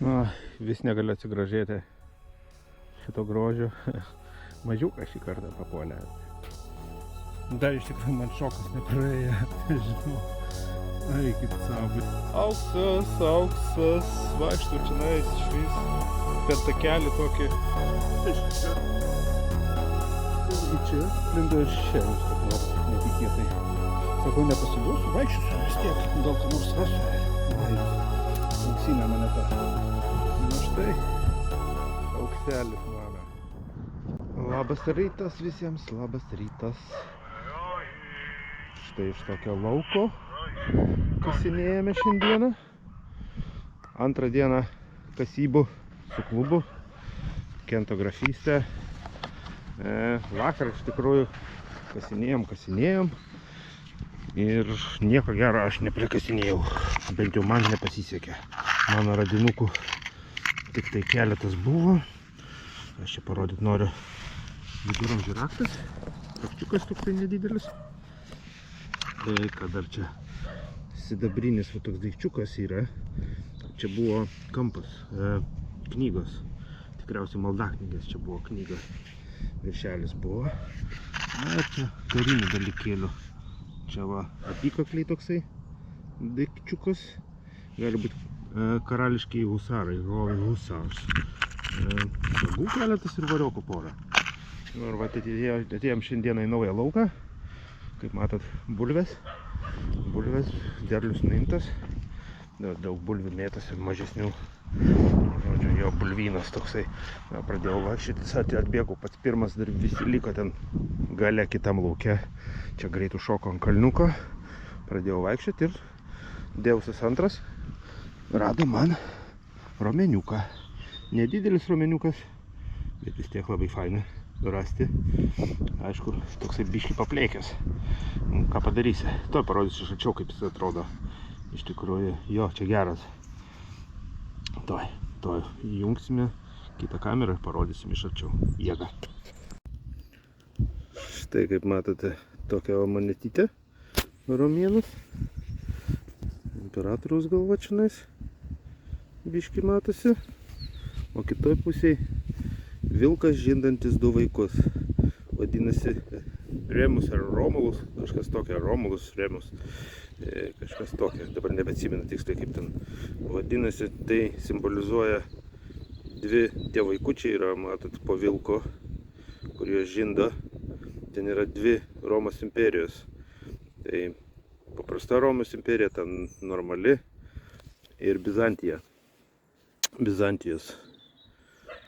Na, vis negaliu atsigražėti šito grožio. Mažiuką šį kartą papuolė. Dar iš tikrųjų man šokas nepraėjo, nežinau. Eikit savo. Auksas, auksas, vaikštų čia nais išvis. Per takelį tokį. Irgi čia, lindo iš čia, netikėtai. Sakau, nepasiduosiu, vaikščiosiu vis tiek, gal ką nors rasiu. Auksinė moneta. Na štai, aukselis mano. Labas rytas visiems, labas rytas. Štai iš tokio lauko kasinėjame šiandieną. Antrą dieną kasybų su klubu, kentografystė. Vakar iš tikrųjų kasinėjom ir nieko gero aš neprikasinėjau, bent jau man nepasisekė. Mano radinukų tik tai keletas buvo. Aš čia parodyti noriu viduramžių raktas, rakčiukas toksai nedidelis. Kad dar čia sidabrinis toks daikčiukas yra. Čia buvo kampas knygos, tikriausiai maldaknygės čia buvo knyga, viršelis buvo. Na ir čia karinių dalykėlių. Čia va apykakliai toksai daikčiukas, gali būti karališkiai husarai, Royal Hussars. Sagų keletas ir variokų porą. Ir va atėjom šiandieną į naują lauką. Kaip matot, bulvės, derlius nuimtas, daug bulvių mėtosi, mažesnių, žodžiu, jo bulvynas toksai. Pradėjau vaikščioti, atbėgau pats pirmas, dar visi liko ten gale kitam lauke. Čia greitų šoko ant kalniuko, pradėjau vaikščioti ir dėvusis antras rado man romeniuką. Nedidelis romeniukas, bet vis tiek labai faina rasti. Aišku, toksai biškį paplėkęs. Ką padarysi? Tuoj parodysiu iš arčiau, kaip jis atrodo. Iš tikrųjų, jo, čia geras. Tuoj įjungsime kitą kamerą ir parodysim iš arčiau. Jėga. Štai kaip matote, tokia monetytė romėnus. Imperatoriaus galva čionais biškį matosi. O kitoj pusėj vilkas žindantis du vaikus. Vadinasi Remus ar Romulus, kažkas tokia, Romulus, Remus, kažkas tokia, dabar nebeatsimenu tiksliai kaip ten. Vadinasi, tai simbolizuoja tie vaikučiai yra, matot, po vilko, kur juos žindo. Ten yra dvi Romos imperijos. Tai paprasta Romos imperija, ten normali ir Bizantijos.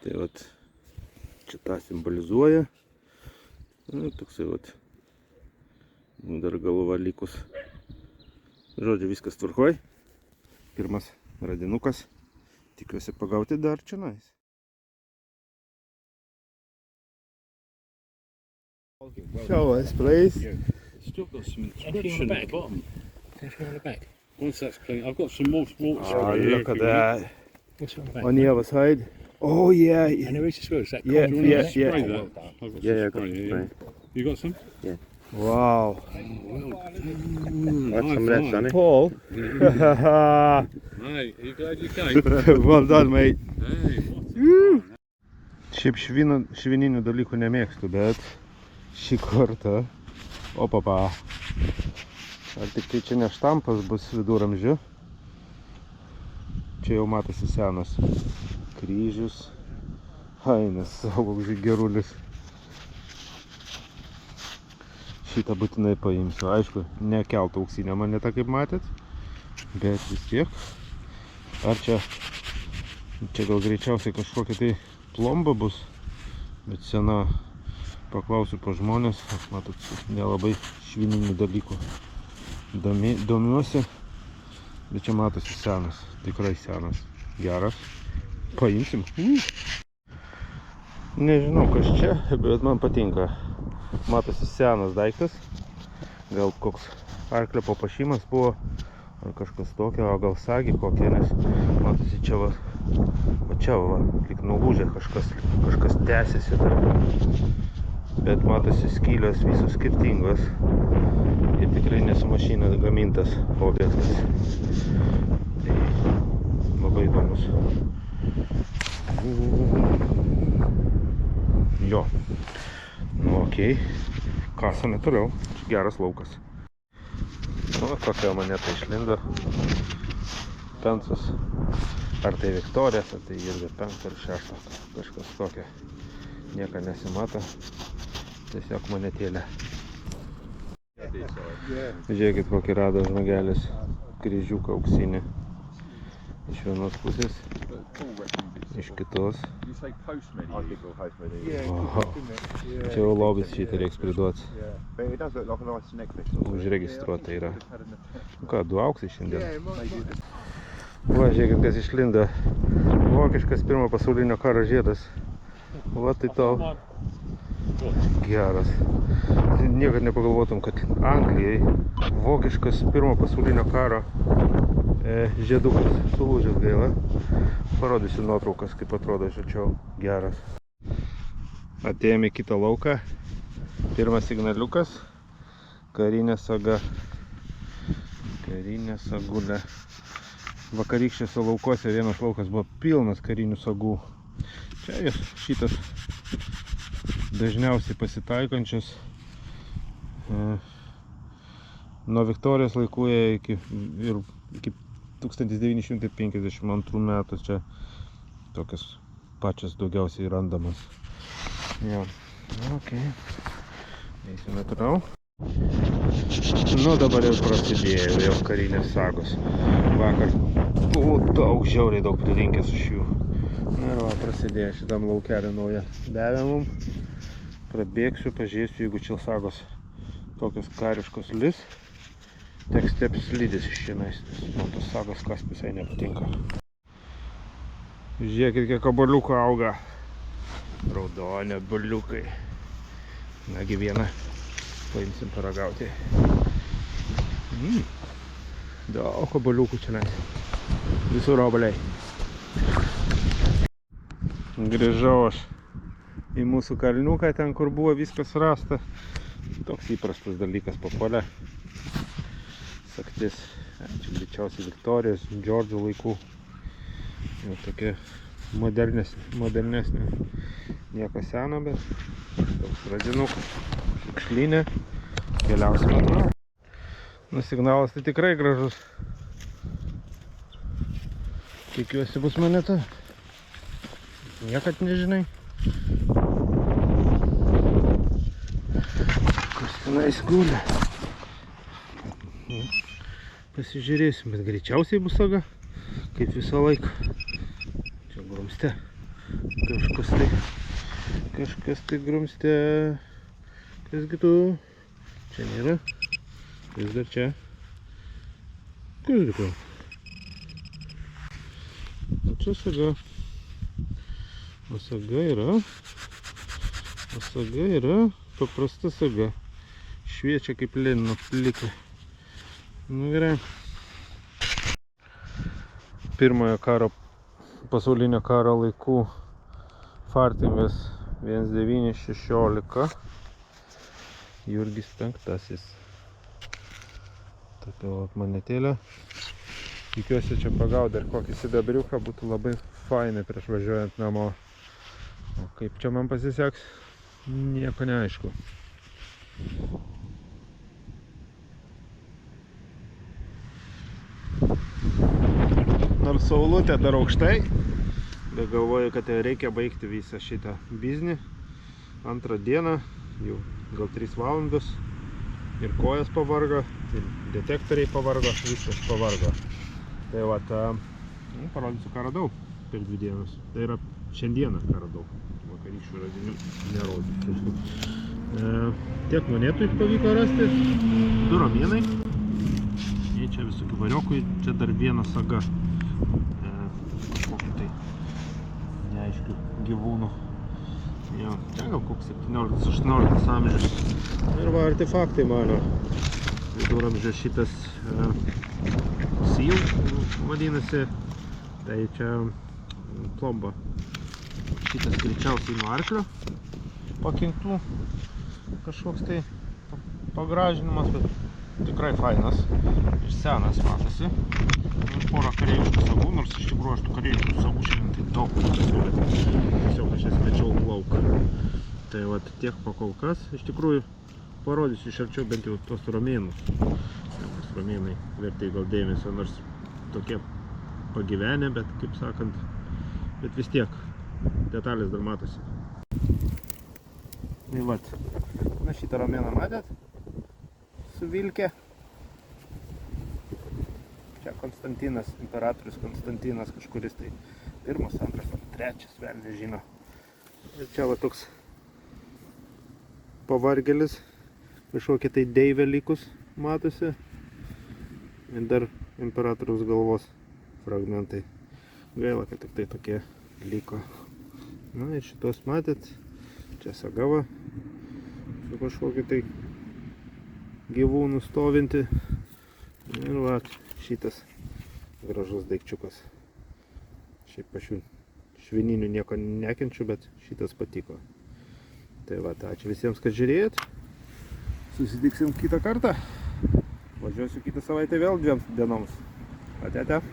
Tai vat, čia tą simbolizuoja. Toksai vat, dar galva likus. Žodžiu, viskas tvarkoj. Pirmas radinukas. Tikiuosi pagauti dar čionais. Show us, please. Still got some inscription at the bottom. Anything on the back? Once that's clean, I've got some more sports. Oh, look at that. What's on the back? On the other side. Oh, yeah. And there is a swirl. Is that Yeah, cold? yeah, Spray yeah. that. I've got some Yeah, I got spray here, spray. You got some? Wow. What's some left, Sonny? Paul. Hey, are you glad you came? Well done, mate. Hey, what? Šiaip švininių dalykų nemėgstu, bet šį kartą, opapa, ar tik tai čia ne štampas bus viduramžių, čia jau matosi senas kryžius, hainas, savo gerulis, šitą būtinai paimsiu, aišku, nekeltų auksinę monetą, kaip matėt, bet vis tiek, ar čia gal greičiausiai kažkokia tai plomba bus, bet sena. Paklausiu po žmonės, aš matot, nelabai švininių dalykų domiuosi, bet čia matosi senas, tikrai senas, geras, paimsim. Nežinau kas čia, bet man patinka, matosi senas daiktas, gal koks arklio papuošimas buvo, ar kažkas tokio, o gal sagė kokia, nes matosi čia va, lyg nulūžė kažkas tęsiasi dar. Bet matosi skylės visos skirtingos ir tikrai nesu mašina gamintas objektas. Tai labai įdomus Jo. Nu, okei. Kasame toliau. Čia geras laukas. Nu, tokia moneta išlindo. Pensas. Ar tai Viktorijas, ar tai irgi 5 ar 6. Kažkas tokia. Nieko nesimato. Tiesiog monetėlė. Žiūrėkit, kokį rado žmogelis. Kryžiuką auksinį. Iš vienos pusės. Iš kitos. Oho. Čia jau lobis šitą reiks priduoti. Užregistruota yra. Nu ką, 2 auksai šiandien. Va, žiūrėkit, kas išlindo. Vokiškas 1 pasaulinio karo žiedas. Va, tai tau. Geras. Niekad nepagalvotum, kad Anglijai vokiškas 1 pasaulinio karo žiedukas. Sulūžęs gaila. Parodysiu nuotraukas, kaip atrodo žačiau. Geras. Atėjome į kitą lauką. Pirmas signaliukas. Karinė saga. Karinė sagulė. Vakarykščiuose laukuose vienas laukas buvo pilnas karinių sagų. Čia šitas dažniausiai pasitaikančias. Nuo Viktorijos laikų iki 1952 metų čia tokias pačias daugiausiai randamas. Jo, okei. Eisime toliau. Nu dabar jau prasidėjo jau karinės sagos. Vakar buvo daug, žiauriai daug pririnkęs iš jų. Na ir va, prasidėjo šitam laukelį naują. Davė mum. Prabėgsiu, pažiūrėsiu, jeigu čia sagos tokios kariškos lis. Teks step slidis iš šiandien, nes man tos sagos kas visai nepatinka. Žiūrėkit, kiek obuoliukų auga. Raudoni obuoliukai. Nagi vieną paimsim paragauti. Daug obuoliukų čia. Visur obuoliai. Grįžau aš į mūsų kalniuką, ten kur buvo viskas rasta. Toks įprastas dalykas papuolė. Saktis, čia greičiausiai Viktorijos, Džordžo laikų. Jau tokia modernesnė. Nieko seno, bet toks radinukas. Šiukšlinė. Keliausime toliau. Nu, signalas tai tikrai gražus. Tikiuosi bus moneta. Niekad nežinai. Kas tenais guli. Pasižiūrėsim, bet greičiausiai bus saga, kaip visą laiką. Čia grumste. Kažkas tai grumste. Kasgi tu? Čia nėra. Vis dar čia. Kasgi tu? Čia saga. O saga yra. Paprasta saga. Šviečia kaip Lenino plika. Nu gerai. Pirmojo pasaulinio karo laikų fartingas 1916. Jurgis V. Tokia monetėlė. Tikiuosi čia pagauti dar kokį sidabriuką, būtų labai fainai prieš važiuojant namo. O kaip čia man pasiseks, nieko neaišku. Nors saulutė dar aukštai, bet galvoju, kad reikia baigti visą šitą biznį. Antrą dieną, jau gal 3 valandos, ir kojas pavargo, ir detektoriai pavargo, viskas pavargo. Tai vat, parodysiu, ką radau per 2 dienas. Tai yra šiandieną, ką radau. Vakarykščių radinių nerodysiu. Tiek monetų pavyko rasti, 2 romėnai. Čia visokių variokų, čia dar viena saga. Kažkokių tai neaiškių gyvūnų. Jo, čia gal koks 17-18 amžius. Ir va, artefaktai mano. Viduramžio šitas seal vadinasi. Tai čia plomba. Šitas greičiausiai nuo arklio pakinktų. Kažkoks tai pagražinimas, bet tikrai fainas. Ir senas matosi. Ir porą kareiviškų sagų, nors iš tikrųjų aš tų kareiviškų sagų šiandien taip daug nepasiūlė. Tiesiog aš jas mečiau lauk. Tai vat tiek po kol kas. Iš tikrųjų parodysiu iš arčiau bent jau tos romėnus. Nes romėnai vertai gal dėmesio, nors tokie pagyvenę, bet kaip sakant, bet vis tiek detalės dar matosi. Tai vat, na šitą romėną matėt? Su vilke. Čia Konstantinas, imperatorius Konstantinas kažkuris tai pirmas, antras ar trečias, vėl nežino. Ir čia va toks pavargelis, kažkokie tai deivė likus matosi. Ir dar imperatoriaus galvos fragmentai. Gaila, kad tik tai tokie liko. Na ir šitos matėt, čia sagava su kažkokiu tai gyvūnų stovinti. Ir va, šitas gražus daikčiukas. Šiaip pačių švininių nieko nekenčiu, bet šitas patiko. Tai va, ačiū visiems, kad žiūrėjot. Susitiksim kitą kartą. Važiuosiu kitą savaitę vėl 2 dienoms. Ate.